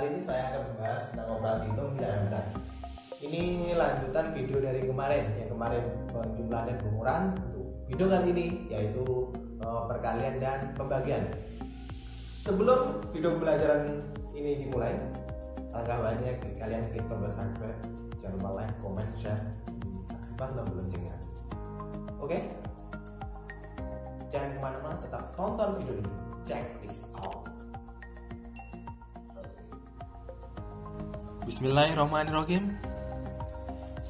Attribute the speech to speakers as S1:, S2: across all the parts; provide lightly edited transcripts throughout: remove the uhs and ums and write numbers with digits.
S1: kali ini saya akan membahas tentang operasi hitung bilangan bulat. Ini lanjutan video dari kemarin, yang kemarin penjumlahan dan pengurangan. Video kali ini yaitu perkalian dan pembagian. Sebelum video pembelajaran ini dimulai, alangkah baiknya kalian klik tombol subscribe, jangan lupa like, comment, share, aktifkan tombol loncengnya. Oke? Jangan kemana-mana, tetap tonton video ini. Check this out.
S2: Bismillahirrahmanirrahim.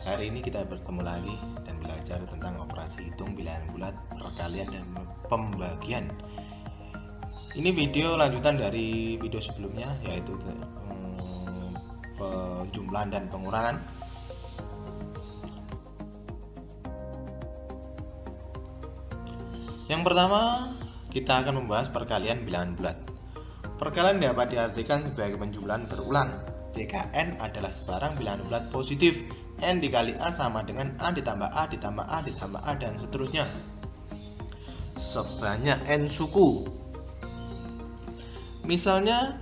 S2: Hari ini kita bertemu lagi dan belajar tentang operasi hitung bilangan bulat, perkalian dan pembagian. Ini video lanjutan dari video sebelumnya, yaitu penjumlahan dan pengurangan. Yang pertama, kita akan membahas perkalian bilangan bulat. Perkalian dapat diartikan sebagai penjumlahan berulang. Jika n adalah sebarang bilangan bulat positif, n dikali a sama dengan a ditambah a ditambah a ditambah a dan seterusnya sebanyak n suku. Misalnya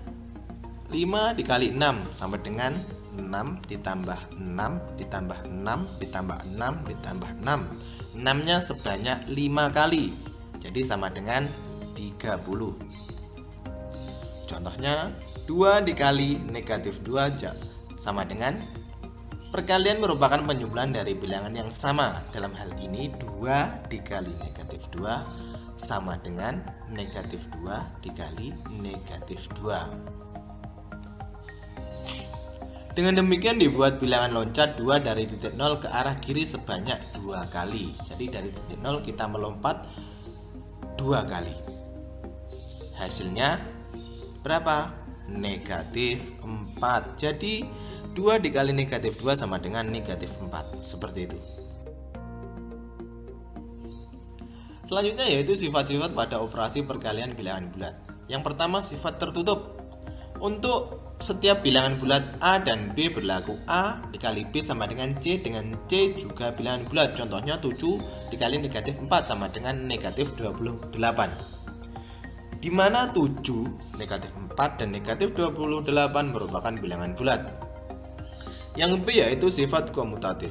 S2: 5 dikali 6 sama dengan 6 ditambah 6 ditambah 6 ditambah 6 ditambah 6. 6 nya sebanyak 5 kali, jadi sama dengan 30. Contohnya 2 dikali negatif 2 sama dengan, perkalian merupakan penjumlahan dari bilangan yang sama. Dalam hal ini 2 dikali negatif 2 sama dengan negatif 2 dikali negatif 2. Dengan demikian dibuat bilangan loncat 2 dari titik 0 ke arah kiri sebanyak 2 kali. Jadi dari titik 0 kita melompat 2 kali. Hasilnya berapa? Negatif 4. Jadi 2 dikali negatif 2 sama dengan negatif 4. Seperti itu. Selanjutnya yaitu sifat-sifat pada operasi perkalian bilangan bulat. Yang pertama, sifat tertutup. Untuk setiap bilangan bulat A dan B berlaku A dikali B sama dengan C juga bilangan bulat. Contohnya 7 dikali negatif 4 sama dengan negatif 28. Di mana 7, negatif 4, dan negatif 28 merupakan bilangan bulat. Yang B yaitu sifat komutatif.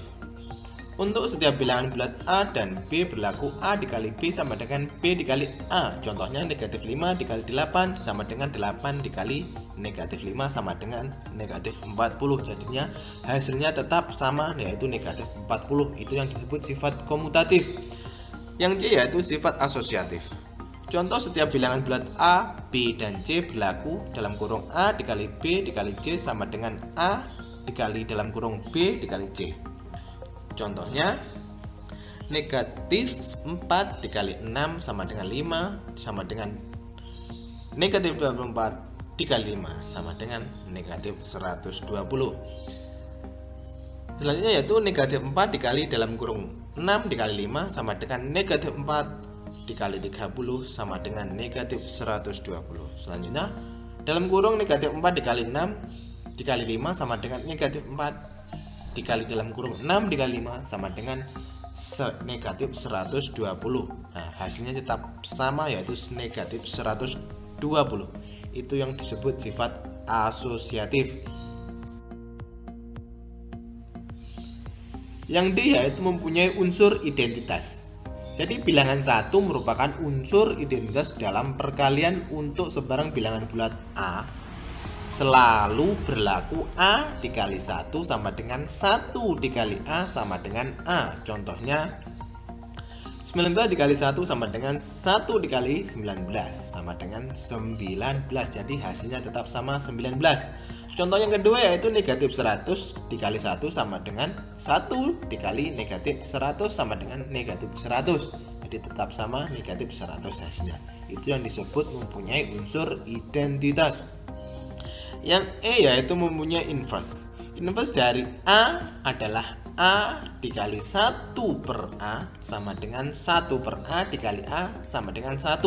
S2: Untuk setiap bilangan bulat A dan B berlaku A dikali B sama dengan B dikali A. Contohnya negatif 5 dikali 8 sama dengan 8 dikali negatif 5 sama dengan negatif 40. Jadinya hasilnya tetap sama, yaitu negatif 40. Itu yang disebut sifat komutatif. Yang C yaitu sifat asosiatif. Contoh setiap bilangan bulat A, B, dan C berlaku dalam kurung A dikali B dikali C sama dengan A dikali dalam kurung B dikali C. Contohnya negatif 4 dikali 6 sama dengan 5 sama dengan negatif 24 dikali 5 sama dengan negatif 120. Selanjutnya yaitu negatif 4 dikali dalam kurung 6 dikali 5 sama dengan negatif 4 dikali 30 sama dengan negatif 120. Selanjutnya dalam kurung negatif 4 dikali 6 dikali 5 sama dengan negatif 4 dikali dalam kurung 6 dikali 5 sama dengan negatif 120. Nah, hasilnya tetap sama, yaitu negatif 120. Itu yang disebut sifat asosiatif. Yang D yaitu mempunyai unsur identitas. Jadi bilangan 1 merupakan unsur identitas dalam perkalian. Untuk sebarang bilangan bulat A selalu berlaku A dikali 1 sama dengan 1 dikali A sama dengan A. Contohnya 19 dikali 1 sama dengan 1 dikali 19 sama dengan 19. Jadi hasilnya tetap sama 19. Contoh yang kedua yaitu negatif 100 dikali 1 sama dengan 1 dikali negatif 100 sama dengan negatif 100. Jadi tetap sama, negatif 100 hasilnya. Itu yang disebut mempunyai unsur identitas. Yang E yaitu mempunyai inverse. Inverse dari A adalah A dikali 1 per A sama dengan 1 per A dikali A sama dengan 1.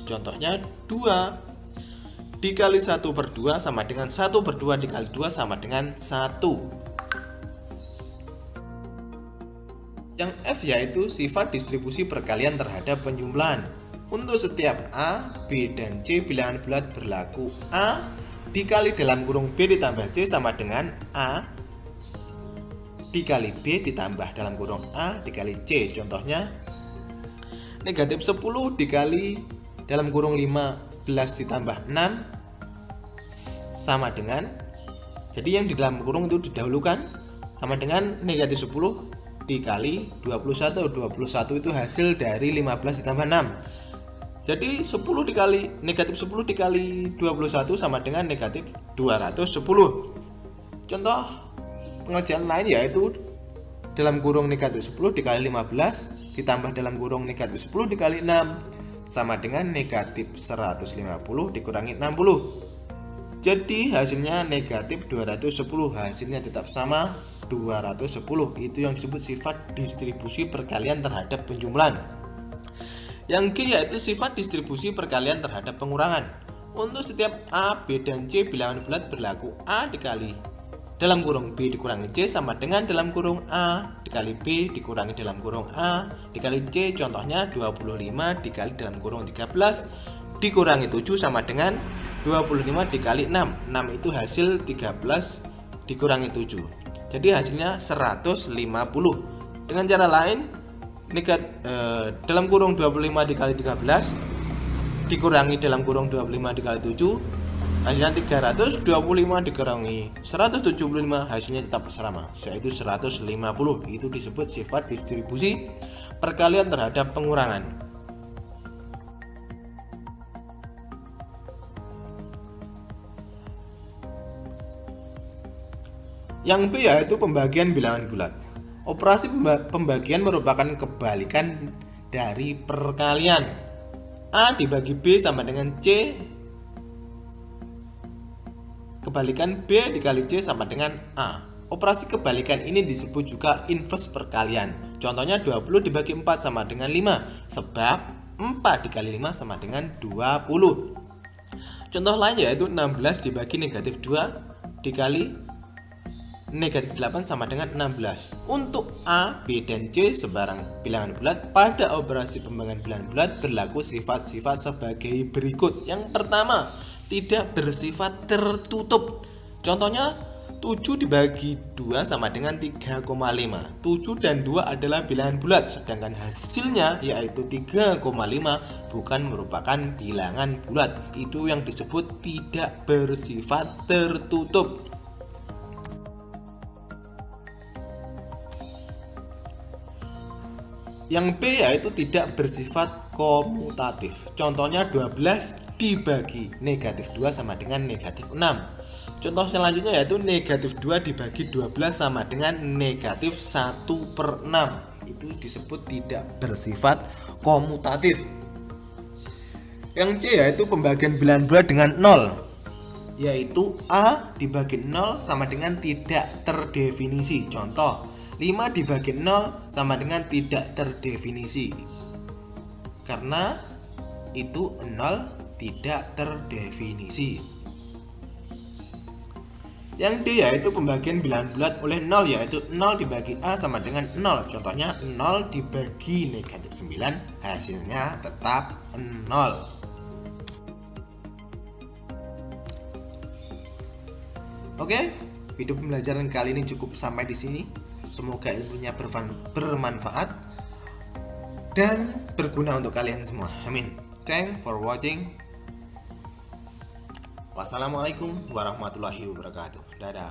S2: Contohnya 2 dikali 1 per 2 sama dengan 1 per 2 dikali 2 sama dengan 1. Yang F yaitu sifat distribusi perkalian terhadap penjumlahan. Untuk setiap A, B, dan C bilangan bulat berlaku A dikali dalam kurung B ditambah C sama dengan A dikali B ditambah dalam kurung A dikali C. Contohnya negatif 10 dikali dalam kurung 15 ditambah 6 sama dengan, jadi yang di dalam kurung itu didahulukan, sama dengan negatif 10 dikali 21. 21 itu hasil dari 15 ditambah 6. Jadi 10 dikali negatif 10 dikali 21 sama dengan negatif 210. Contoh pengerjaan lain yaitu dalam kurung negatif 10 dikali 15 ditambah dalam kurung negatif 10 dikali 6 sama dengan negatif 150 dikurangi 60. Jadi hasilnya negatif 210, hasilnya tetap sama 210. Itu yang disebut sifat distribusi perkalian terhadap penjumlahan. Yang G yaitu sifat distribusi perkalian terhadap pengurangan. Untuk setiap A, B, dan C bilangan bulat berlaku A dikali dalam kurung B dikurangi C sama dengan dalam kurung A dikali B dikurangi dalam kurung A dikali C. Contohnya 25 dikali dalam kurung 13 dikurangi 7 sama dengan 25 dikali 6. 6 itu hasil 13 dikurangi 7. Jadi hasilnya 150. Dengan cara lain, dalam kurung 25 dikali 13 dikurangi dalam kurung 25 dikali 7, hasilnya 325 dikurangi 175, hasilnya tetap sama, yaitu 150. Itu disebut sifat distribusi perkalian terhadap pengurangan. Yang B yaitu pembagian bilangan bulat. Operasi pembagian merupakan kebalikan dari perkalian. A dibagi B sama dengan C. Kebalikan B dikali C sama dengan A. Operasi kebalikan ini disebut juga inverse perkalian. Contohnya 20 dibagi 4 sama dengan 5, sebab 4 dikali 5 sama dengan 20. Contoh lain yaitu 16 dibagi negatif 2 dikali negatif 8 sama dengan 16. Untuk A, B, dan C sebarang bilangan bulat, pada operasi pembagian bilangan bulat berlaku sifat-sifat sebagai berikut. Yang pertama, tidak bersifat tertutup. Contohnya 7 dibagi 2 sama dengan 3,5. 7 dan 2 adalah bilangan bulat, sedangkan hasilnya yaitu 3,5 bukan merupakan bilangan bulat. Itu yang disebut tidak bersifat tertutup. Yang B yaitu tidak bersifat komutatif. Contohnya 12 dibagi negatif 2 sama dengan negatif 6. Contoh selanjutnya yaitu negatif 2 dibagi 12 sama dengan negatif 1/6. Itu disebut tidak bersifat komutatif. Yang C yaitu pembagian bilangan bulat dengan 0, yaitu A dibagi 0 sama dengan tidak terdefinisi. Contoh 5 dibagi 0 sama dengan tidak terdefinisi, karena itu 0 tidak terdefinisi. Yang D yaitu pembagian bilangan bulat oleh 0, yaitu 0 dibagi A sama dengan 0. Contohnya 0 dibagi negatif 9, hasilnya tetap 0. Oke, video pembelajaran kali ini cukup sampai di sini. Semoga ilmunya bermanfaat dan berguna untuk kalian semua. Amin. Thanks for watching. Wassalamualaikum warahmatullahi wabarakatuh. Dadah.